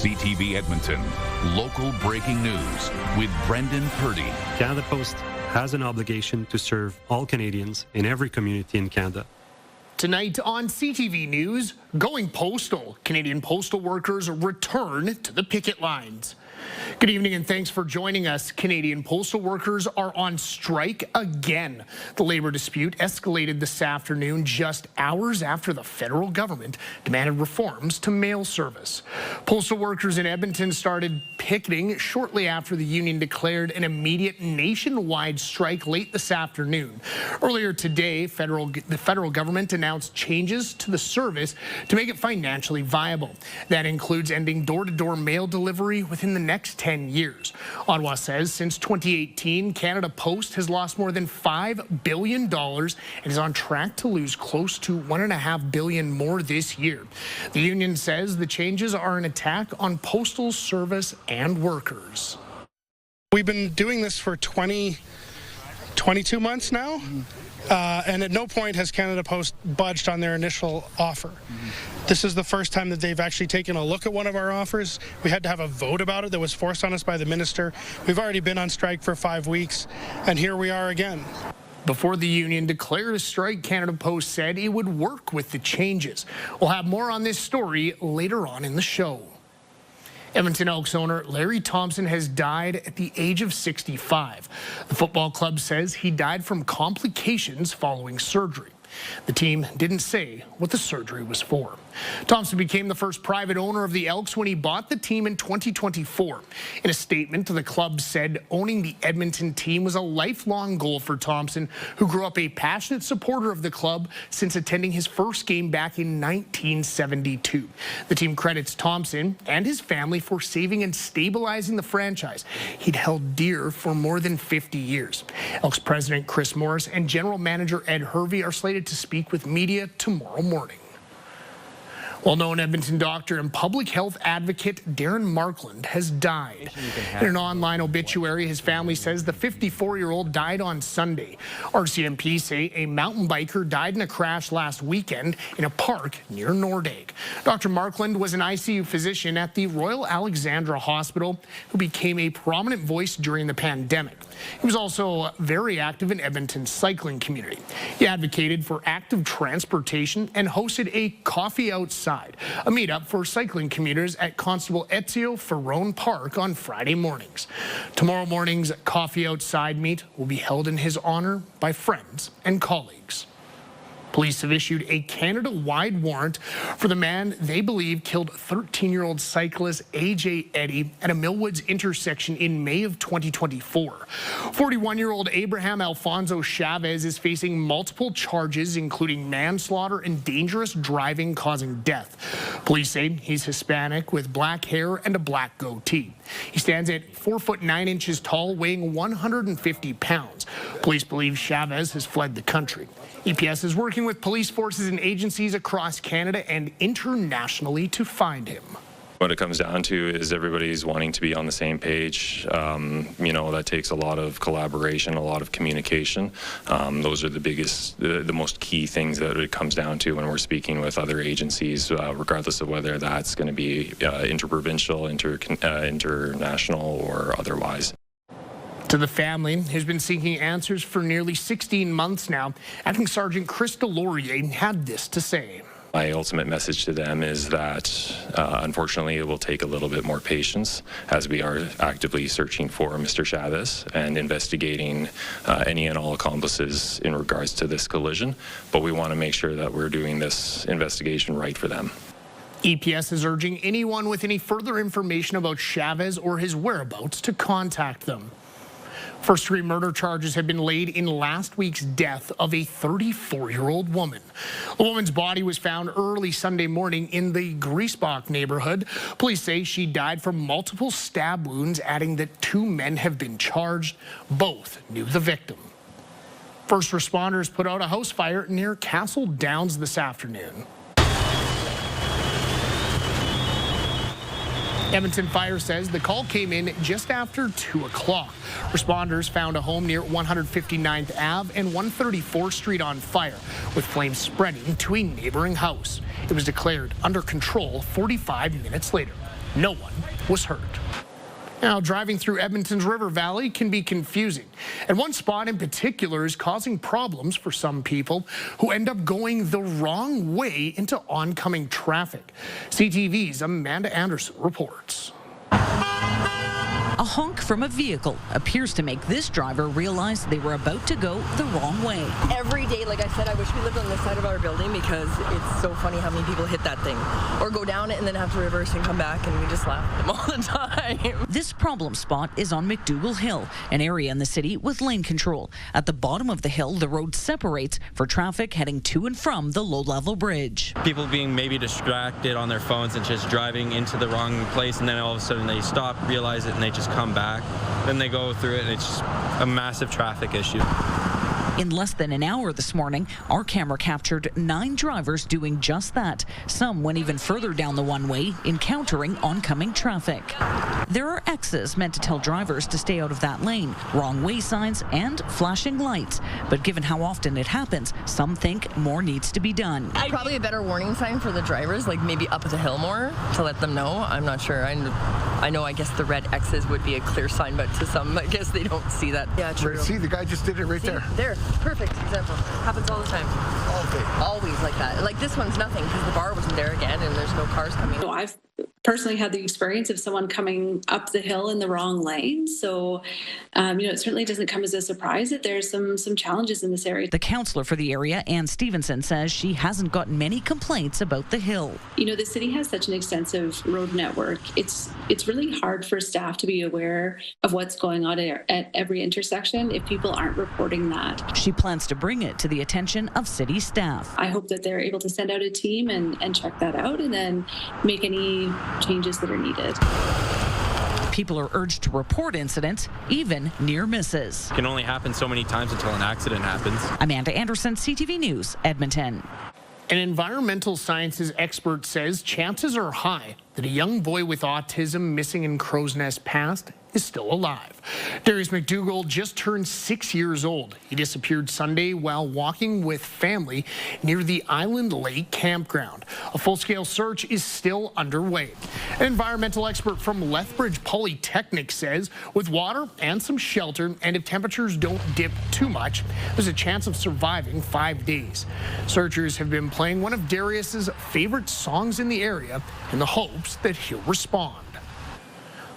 CTV Edmonton, local breaking news with Brendan Purdy. Canada Post has an obligation to serve all Canadians in every community in Canada. Tonight on CTV News, going postal. Canadian postal workers return to the picket lines. Good evening and thanks for joining us. Canadian postal workers are on strike again. The labor dispute escalated this afternoon just hours after the federal government demanded reforms to mail service. Postal workers in Edmonton started picketing shortly after the union declared an immediate nationwide strike late this afternoon. Earlier today, the federal government announced changes to the service to make it financially viable. That includes ending door-to-door mail delivery within the next 10 years. Ottawa says since 2018, Canada Post has lost more than $5 billion and is on track to lose close to $1.5 billion more this year. The union says the changes are an attack on postal service and workers. We've been doing this for 22 months now. And at no point has Canada Post budged on their initial offer. This is the first time that they've actually taken a look at one of our offers. We had to have a vote about it that was forced on us by the minister. We've already been on strike for 5 weeks, and here we are again. Before the union declared a strike, Canada Post said it would work with the changes. We'll have more on this story later on in the show. Edmonton Elks owner Larry Thompson has died at the age of 65. The football club says he died from complications following surgery. The team didn't say what the surgery was for. Thompson became the first private owner of the Elks when he bought the team in 2024. In a statement, the club said owning the Edmonton team was a lifelong goal for Thompson, who grew up a passionate supporter of the club since attending his first game back in 1972. The team credits Thompson and his family for saving and stabilizing the franchise he'd held dear for more than 50 years. Elks president Chris Morris and general manager Ed Hervey are slated to speak with media tomorrow morning. Well-known Edmonton doctor and public health advocate Darren Markland has died. In an online obituary, his family says the 54-year-old died on Sunday. RCMP say a mountain biker died in a crash last weekend in a park near Nordegg. Dr. Markland was an ICU physician at the Royal Alexandra Hospital who became a prominent voice during the pandemic. He was also very active in Edmonton's cycling community. He advocated for active transportation and hosted a coffee outside, a meetup for cycling commuters at Constable Ezio Ferrone Park on Friday mornings. Tomorrow morning's coffee outside meet will be held in his honor by friends and colleagues. Police have issued a Canada-wide warrant for the man they believe killed 13-year-old cyclist A.J. Eddy at a Millwoods intersection in May of 2024. 41-year-old Abraham Alfonso Chavez is facing multiple charges, including manslaughter and dangerous driving causing death. Police say he's Hispanic with black hair and a black goatee. He stands at 4 foot 9 inches tall, weighing 150 pounds. Police believe Chavez has fled the country. EPS is working with police forces and agencies across Canada and internationally to find him. What it comes down to is everybody's wanting to be on the same page. That takes a lot of collaboration, a lot of communication. Those are the most key things that it comes down to when we're speaking with other agencies, regardless of whether that's going to be interprovincial, international, or otherwise. To the family, who's been seeking answers for nearly 16 months now, Acting Sergeant Chris Delorier had this to say. My ultimate message to them is that, unfortunately, it will take a little bit more patience as we are actively searching for Mr. Chavez and investigating any and all accomplices in regards to this collision. But we want to make sure that we're doing this investigation right for them. EPS is urging anyone with any further information about Chavez or his whereabouts to contact them. First-degree murder charges have been laid in last week's death of a 34-year-old woman. The woman's body was found early Sunday morning in the Griesbach neighborhood. Police say she died from multiple stab wounds, adding that 2 men have been charged. Both knew the victim. First responders put out a house fire near Castle Downs this afternoon. Edmonton Fire says the call came in just after 2 o'clock. Responders found a home near 159th Ave and 134th Street on fire, with flames spreading to a neighboring house. It was declared under control 45 minutes later. No one was hurt. Now, driving through Edmonton's River Valley can be confusing, and one spot in particular is causing problems for some people who end up going the wrong way into oncoming traffic. CTV's Amanda Anderson reports. A honk from a vehicle appears to make this driver realize they were about to go the wrong way. Every day, like I said, I wish we lived on this side of our building because it's so funny how many people hit that thing or go down it and then have to reverse and come back, and we just laugh at them all the time. This problem spot is on McDougall Hill, an area in the city with lane control. At the bottom of the hill, the road separates for traffic heading to and from the low-level bridge. People being maybe distracted on their phones and just driving into the wrong place, and then all of a sudden they stop, realize it, and they just come back. Then they go through it, and it's just a massive traffic issue. In less than an hour this morning, our camera captured 9 drivers doing just that. Some went even further down the one-way, encountering oncoming traffic. There are X's meant to tell drivers to stay out of that lane, wrong way signs, and flashing lights. But given how often it happens, some think more needs to be done. Probably a better warning sign for the drivers, like maybe up the hill more to let them know. I'm not sure. I know, I guess the red X's would be a clear sign, but to some, I guess they don't see that. Yeah, true. See, the guy just did it right there. There. Perfect example. Happens all the time. Always like that. Like this one's nothing because the bar wasn't there again and there's no cars coming. So I've personally had the experience of someone coming up the hill in the wrong lane. So, it certainly doesn't come as a surprise that there's some challenges in this area. The councillor for the area, Ann Stevenson, says she hasn't gotten many complaints about the hill. The city has such an extensive road network. It's really hard for staff to be aware of what's going on at every intersection if people aren't reporting that. She plans to bring it to the attention of city staff. I hope that they're able to send out a team and check that out and then make any changes that are needed. People are urged to report incidents, even near misses. It can only happen so many times until an accident happens. Amanda Anderson, CTV News, Edmonton. An environmental sciences expert says chances are high that a young boy with autism missing in Crow's Nest past is still alive. Darius McDougall just turned 6 years old. He disappeared Sunday while walking with family near the Island Lake campground. A full-scale search is still underway. An environmental expert from Lethbridge Polytechnic says with water and some shelter, and if temperatures don't dip too much, there's a chance of surviving 5 days. Searchers have been playing one of Darius's favorite songs in the area in the hopes that he'll respond.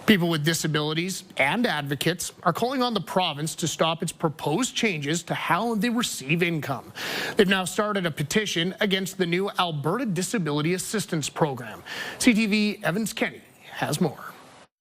People with disabilities and advocates are calling on the province to stop its proposed changes to how they receive income. They've now started a petition against the new Alberta Disability Assistance Program. CTV Evans Kenny has more.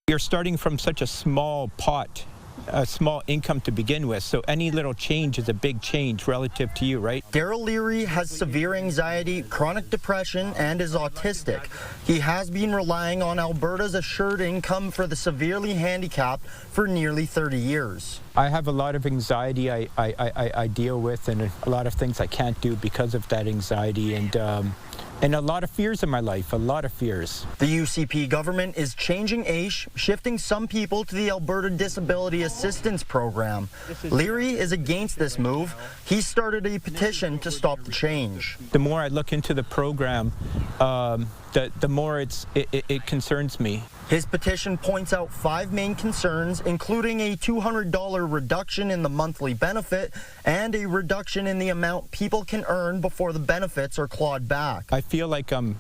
You're starting from such a small pot, a small income to begin with, so any little change is a big change relative to you, right? Daryl Leary has severe anxiety, chronic depression, and is autistic. He has been relying on Alberta's assured income for the severely handicapped for nearly 30 years. I have a lot of anxiety I deal with, and a lot of things I can't do because of that anxiety, and a lot of fears in my life, a lot of fears. The UCP government is changing AISH, shifting some people to the Alberta Disability Assistance Program. Leary is against this move. He started a petition to stop the change. The more I look into the program, the more it concerns me. His petition points out 5 main concerns, including a $200 reduction in the monthly benefit and a reduction in the amount people can earn before the benefits are clawed back. I feel like I'm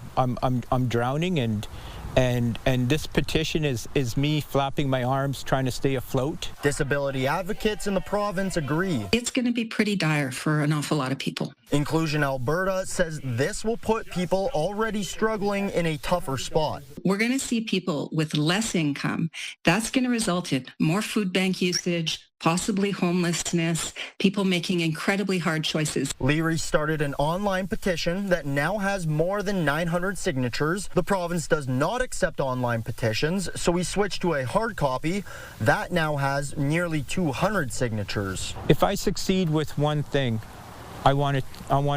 drowning, and this petition is me flapping my arms trying to stay afloat. Disability advocates in the province agree. It's going to be pretty dire for an awful lot of people. Inclusion Alberta says this will put people already struggling in a tougher spot. We're going to see people with less income. That's going to result in more food bank usage, possibly homelessness, people making incredibly hard choices. Leary started an online petition that now has more than 900 signatures. The province does not accept online petitions, so we switched to a hard copy. That now has nearly 200 signatures. If I succeed with one thing, I want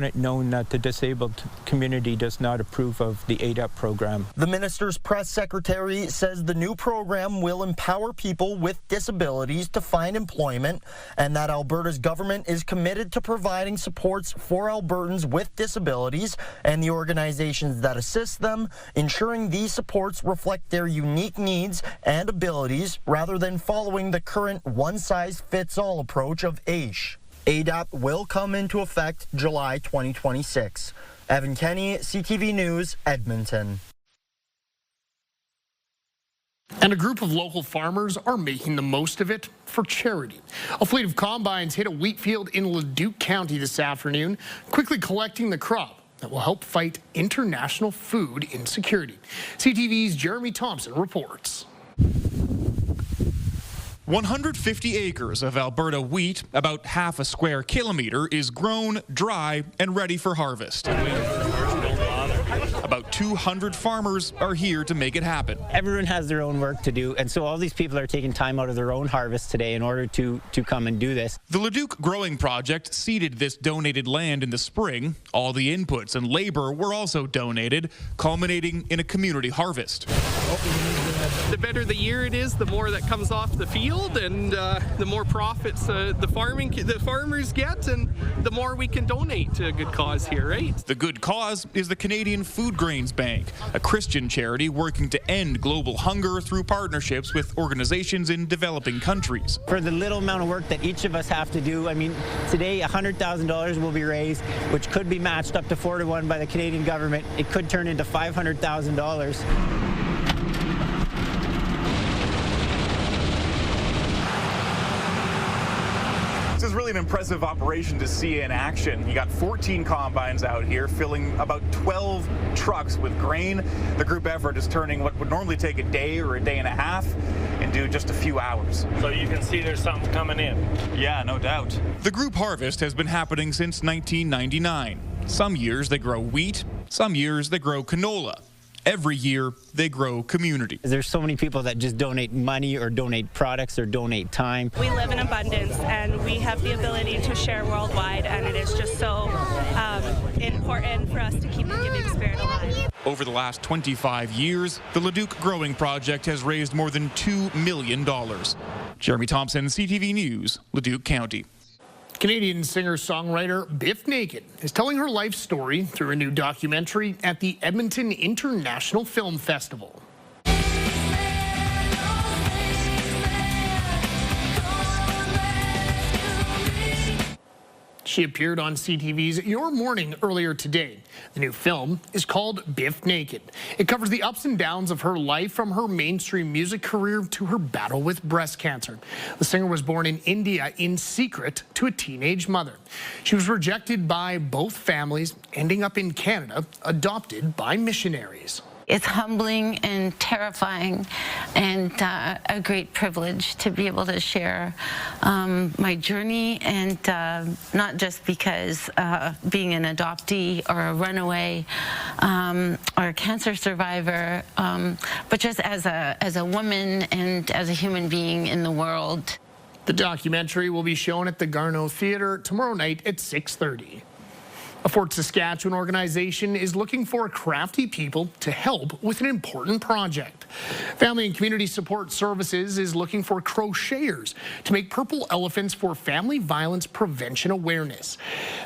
it known that the disabled community does not approve of the ADAP program. The minister's press secretary says the new program will empower people with disabilities to find employment and that Alberta's government is committed to providing supports for Albertans with disabilities and the organizations that assist them, ensuring these supports reflect their unique needs and abilities rather than following the current one-size-fits-all approach of AISH. ADAP will come into effect July 2026. Evan Kenny, CTV News, Edmonton. And a group of local farmers are making the most of it for charity. A fleet of combines hit a wheat field in Leduc County this afternoon, quickly collecting the crop that will help fight international food insecurity. CTV's Jeremy Thompson reports. 150 acres of Alberta wheat, about half a square kilometre, is grown, dry, and ready for harvest. About 200 farmers are here to make it happen. Everyone has their own work to do, and so all these people are taking time out of their own harvest today in order to come and do this. The Leduc Growing Project seeded this donated land in the spring. All the inputs and labor were also donated, culminating in a community harvest. The better the year it is, the more that comes off the field, and the more profits the farmers get, and the more we can donate to a good cause here, right? The good cause is the Canadian Food Grains Bank, a Christian charity working to end global hunger through partnerships with organizations in developing countries. For the little amount of work that each of us have to do, I mean, today $100,000 will be raised, which could be matched up to 4-to-1 by the Canadian government. It could turn into $500,000. This is really an impressive operation to see in action. You got 14 combines out here filling about 12 trucks with grain. The group effort is turning what would normally take a day or a day and a half into just a few hours. So you can see there's something coming in. Yeah, no doubt. The group harvest has been happening since 1999. Some years they grow wheat, some years they grow canola. Every year, they grow community. There's so many people that just donate money or donate products or donate time. We live in abundance and we have the ability to share worldwide, and it is just so important for us to keep the giving spirit alive. Over the last 25 years, the Leduc Growing Project has raised more than $2 million. Jeremy Thompson, CTV News, Leduc County. Canadian singer-songwriter Biff Naked is telling her life story through a new documentary at the Edmonton International Film Festival. She appeared on CTV's Your Morning earlier today. The new film is called Biff Naked. It covers the ups and downs of her life from her mainstream music career to her battle with breast cancer. The singer was born in India in secret to a teenage mother. She was rejected by both families, ending up in Canada, adopted by missionaries. It's humbling and terrifying and a great privilege to be able to share my journey, and not just because being an adoptee or a runaway or a cancer survivor, but just as a woman and as a human being in the world. The documentary will be shown at the Garneau Theatre tomorrow night at 6:30. A Fort Saskatchewan organization is looking for crafty people to help with an important project. Family and Community Support Services is looking for crocheters to make purple elephants for family violence prevention awareness.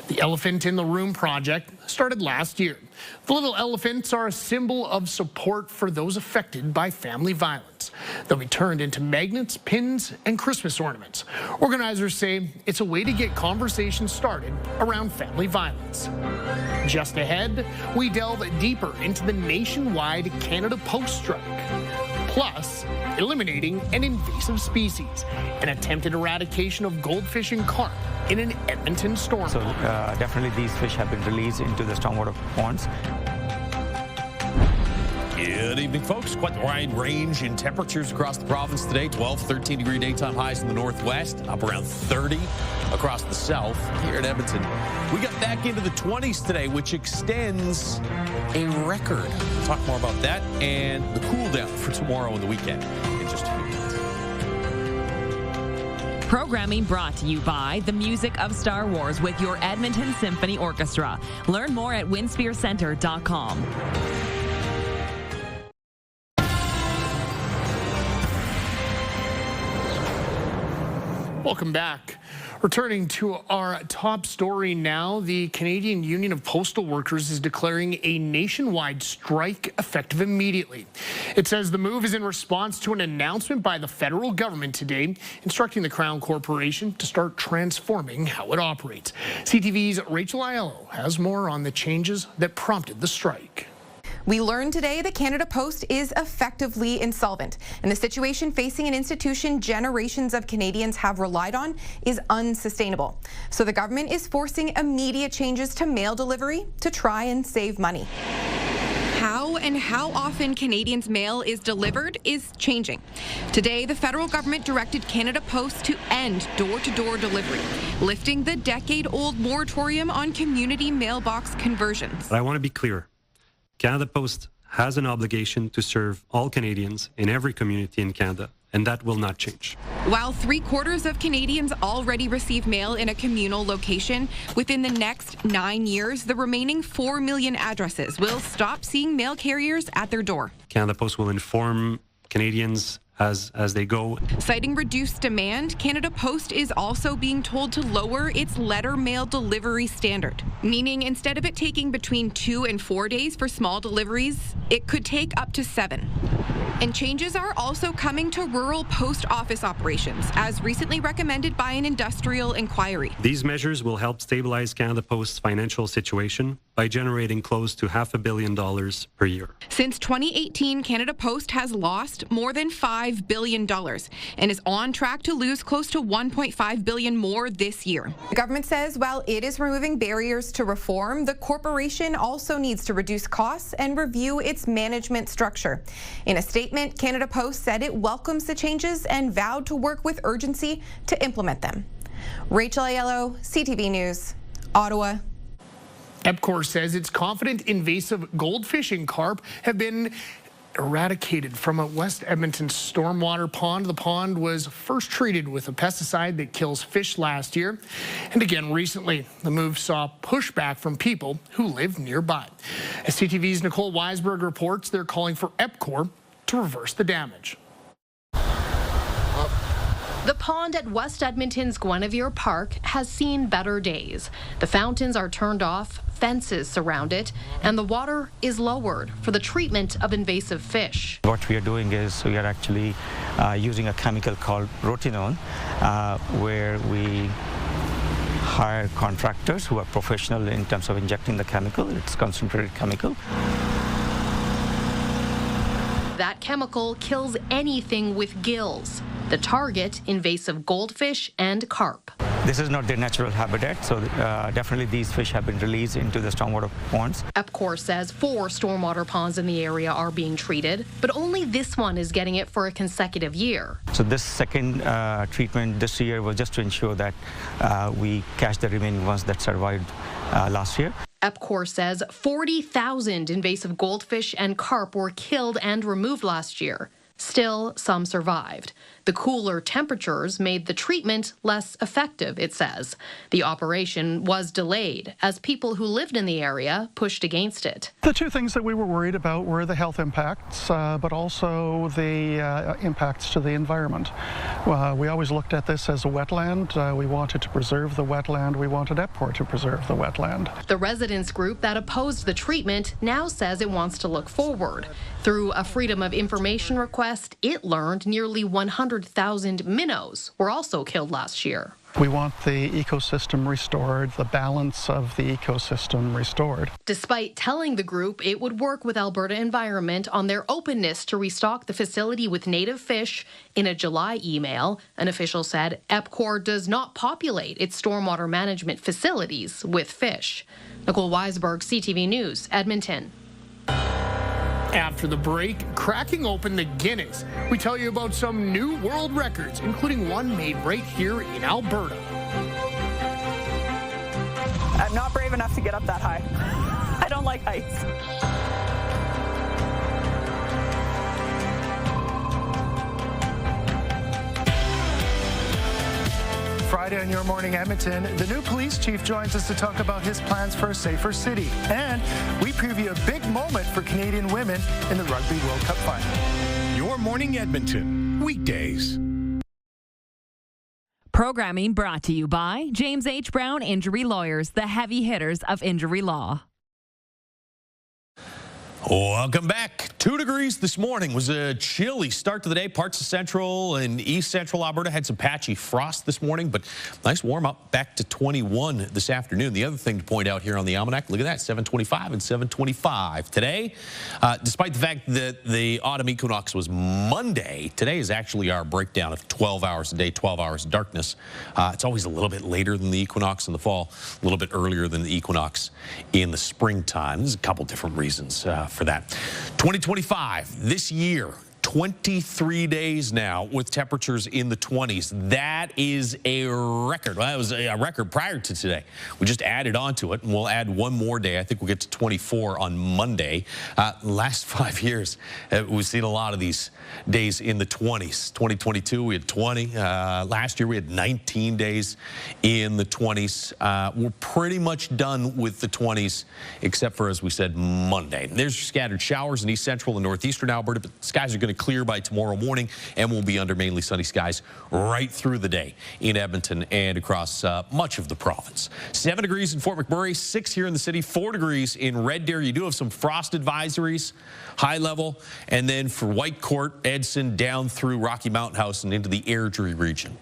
The Elephant in the Room project started last year. The little elephants are a symbol of support for those affected by family violence. They'll be turned into magnets, pins, and Christmas ornaments. Organizers say it's a way to get conversations started around family violence. Just ahead, we delve deeper into the nationwide Canada Post strike. Plus, eliminating an invasive species, an attempted eradication of goldfish and carp in an Edmonton storm. So definitely these fish have been released into the stormwater ponds. Good evening, folks. Quite the wide range in temperatures across the province today. 12, 13-degree daytime highs in the northwest, up around 30 across the south here in Edmonton. We got back into the 20s today, which extends a record. We'll talk more about that and the cool down for tomorrow and the weekend in just a few minutes. Programming brought to you by the music of Star Wars with your Edmonton Symphony Orchestra. Learn more at winspearcenter.com. Welcome back. Returning to our top story now, the Canadian Union of Postal Workers is declaring a nationwide strike effective immediately. It says the move is in response to an announcement by the federal government today instructing the Crown Corporation to start transforming how it operates. CTV's Rachel Aiello has more on the changes that prompted the strike. We learned today that Canada Post is effectively insolvent, and the situation facing an institution generations of Canadians have relied on is unsustainable. So the government is forcing immediate changes to mail delivery to try and save money. How and how often Canadians' mail is delivered is changing. Today, the federal government directed Canada Post to end door-to-door delivery, lifting the decade-old moratorium on community mailbox conversions. But I want to be clear. Canada Post has an obligation to serve all Canadians in every community in Canada, and that will not change. While 3/4 of Canadians already receive mail in a communal location, within the next 9 years, the remaining 4 million addresses will stop seeing mail carriers at their door. Canada Post will inform Canadians as they go. Citing reduced demand, Canada Post is also being told to lower its letter mail delivery standard, meaning instead of it taking between 2 and 4 days for small deliveries, it could take up to 7. And changes are also coming to rural post office operations, as recently recommended by an industrial inquiry. These measures will help stabilize Canada Post's financial situation by generating close to $500 million per year. Since 2018, Canada Post has lost more than $5 billion and is on track to lose close to $1.5 billion more this year. The government says while it is removing barriers to reform, the corporation also needs to reduce costs and review its management structure. In a statement, Canada Post said it welcomes the changes and vowed to work with urgency to implement them. Rachel Aiello, CTV News, Ottawa. EPCOR says it's confident invasive goldfish and carp have been eradicated from a West Edmonton stormwater pond. The pond was first treated with a pesticide that kills fish last year. And again recently, the move saw pushback from people who live nearby. As CTV's Nicole Weisberg reports, they're calling for EPCOR to reverse the damage. The pond at West Edmonton's Guinevere Park has seen better days. The fountains are turned off, fences surround it, and the water is lowered for the treatment of invasive fish. What we are doing is we are actually using a chemical called rotenone, where we hire contractors who are professional in terms of injecting the chemical. It's concentrated chemical. That chemical kills anything with gills. The target, invasive goldfish and carp. This is not their natural habitat, so definitely these fish have been released into the stormwater ponds. EPCOR says 4 stormwater ponds in the area are being treated, but only this one is getting it for a consecutive year. So this second treatment this year was just to ensure that we catch the remaining ones that survived last year. EPCOR says 40,000 invasive goldfish and carp were killed and removed last year. Still, some survived. The cooler temperatures made the treatment less effective, it says. The operation was delayed as people who lived in the area pushed against it. The two things that we were worried about were the health impacts, but also the impacts to the environment. We always looked at this as a wetland. We wanted to preserve the wetland. We wanted EPCOR to preserve the wetland. The residents group that opposed the treatment now says it wants to look forward. Through a Freedom of Information request, it learned nearly 100,000 minnows were also killed last year. We want the ecosystem restored, the balance of the ecosystem restored. Despite telling the group it would work with Alberta Environment on their openness to restock the facility with native fish, in a July email, an official said EPCOR does not populate its stormwater management facilities with fish. Nicole Weisberg, CTV News, Edmonton. After the break, cracking open the Guinness, we tell you about some new world records, including one made right here in Alberta. I'm not brave enough to get up that high. I don't like heights. Friday on Your Morning Edmonton, the new police chief joins us to talk about his plans for a safer city. And we preview a big moment for Canadian women in the Rugby World Cup final. Your Morning Edmonton, weekdays. Programming brought to you by James H. Brown Injury Lawyers, the heavy hitters of injury law. Welcome back. 2 degrees this morning. Was a chilly start to the day. Parts of central and east central Alberta had some patchy frost this morning, but nice warm up back to 21 this afternoon. The other thing to point out here on the almanac, look at that, 725 and 725 today. Despite the fact that the autumn equinox was Monday, today is actually our breakdown of 12 hours a day, 12 hours of darkness. It's always a little bit later than the equinox in the fall, a little bit earlier than the equinox in the springtime. There's a couple different reasons for that. 2025, this year, 23 days now with temperatures in the 20s. That is a record. Well, that was a record prior to today. We just added on to it, and we'll add one more day. I think we'll get to 24 on Monday. Last 5 years, we've seen a lot of these days in the 20s. 2022, we had 20. Last year, we had 19 days in the 20s. We're pretty much done with the 20s, except for, as we said, Monday. There's scattered showers in east central and northeastern Alberta, but skies are going to clear by tomorrow morning, and we'll be under mainly sunny skies right through the day in Edmonton and across much of the province. 7 degrees in Fort McMurray, 6 here in the city, 4 degrees in Red Deer. You do have some frost advisories, high level, and then for Whitecourt, Edson, down through Rocky Mountain House and into the Airdrie region.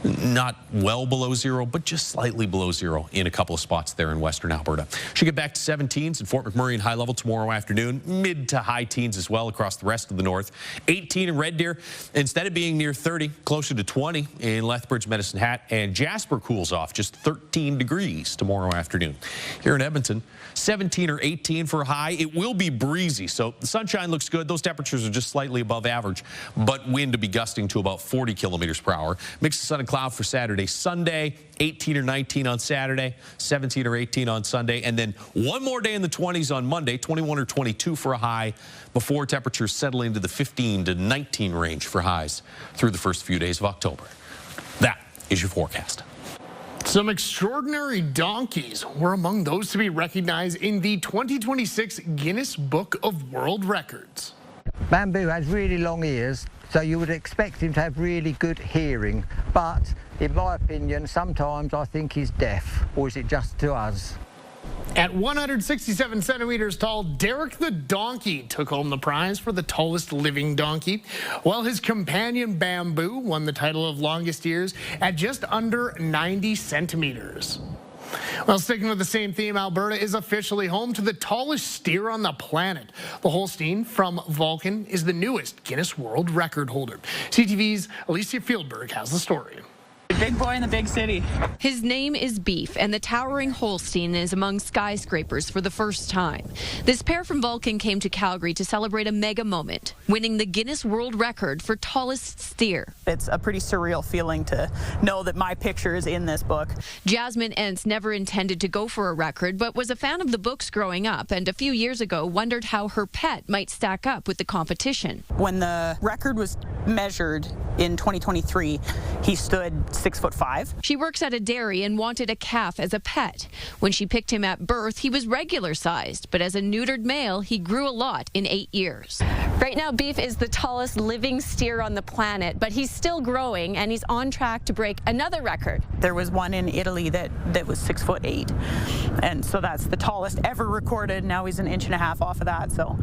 Not well below zero, but just slightly below zero in a couple of spots there in western Alberta. Should get back to 17s in Fort McMurray and high level tomorrow afternoon, mid to high teens as well across the rest of the north. 18 in Red Deer, instead of being near 30, closer to 20 in Lethbridge, Medicine Hat, and Jasper cools off, just 13 degrees tomorrow afternoon. Here in Edmonton, 17 or 18 for a high. It will be breezy, so the sunshine looks good. Those temperatures are just slightly above average, but wind to be gusting to about 40 kilometers per hour. Mix of sun and cloud for Saturday, Sunday, 18 or 19 on Saturday, 17 or 18 on Sunday, and then one more day in the 20s on Monday, 21 or 22 for a high, before temperatures settle into the 15 to 19 range for highs through the first few days of October. That is your forecast. Some extraordinary donkeys were among those to be recognized in the 2026 Guinness Book of World Records. Bamboo has really long ears, so you would expect him to have really good hearing. But in my opinion, sometimes I think he's deaf, or is it just to us? At 167 centimeters tall, Derek the donkey took home the prize for the tallest living donkey, while his companion Bamboo won the title of longest ears at just under 90 centimeters. Well, sticking with the same theme, Alberta is officially home to the tallest steer on the planet. The Holstein from Vulcan is the newest Guinness World Record holder. CTV's Alicia Fieldberg has the story. Big boy in the big city. His name is Beef, and the towering Holstein is among skyscrapers for the first time. This pair from Vulcan came to Calgary to celebrate a mega moment, winning the Guinness World Record for tallest steer. It's a pretty surreal feeling to know that my picture is in this book. Jasmine Entz never intended to go for a record, but was a fan of the books growing up, and a few years ago wondered how her pet might stack up with the competition. When the record was measured in 2023, he stood 6'5". She works at a dairy and wanted a calf as a pet. When she picked him at birth, he was regular sized, but as a neutered male, he grew a lot in 8 years. Right now, Beef is the tallest living steer on the planet, but he's still growing and he's on track to break another record. There was one in Italy that was 6'8", and so that's the tallest ever recorded. Now he's an 1.5 inches off of that. So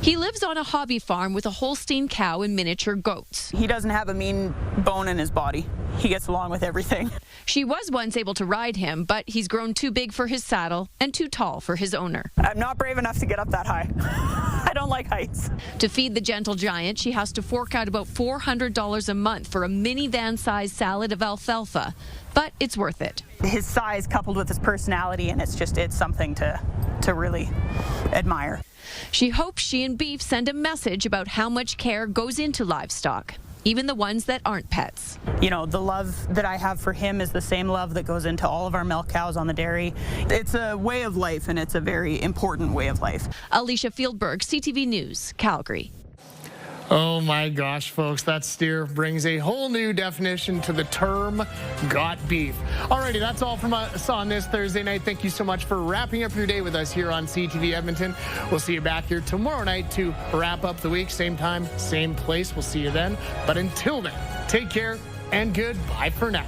he lives on a hobby farm with a Holstein cow and miniature goats. He doesn't have a mean bone in his body. He gets along with everything. She was once able to ride him, but he's grown too big for his saddle and too tall for his owner. I'm not brave enough to get up that high. I don't like heights. To feed the gentle giant, she has to fork out about $400 a month for a minivan-sized salad of alfalfa, but it's worth it. His size coupled with his personality, and it's something to really admire. She hopes she and Beef send a message about how much care goes into livestock, even the ones that aren't pets. You know, the love that I have for him is the same love that goes into all of our milk cows on the dairy. It's a way of life, and it's a very important way of life. Alicia Fieldberg, CTV News, Calgary. Oh my gosh, folks, that steer brings a whole new definition to the term got beef. Alrighty, that's all from us on this Thursday night. Thank you so much for wrapping up your day with us here on CTV Edmonton. We'll see you back here tomorrow night to wrap up the week. Same time, same place. We'll see you then. But until then, take care and goodbye for now.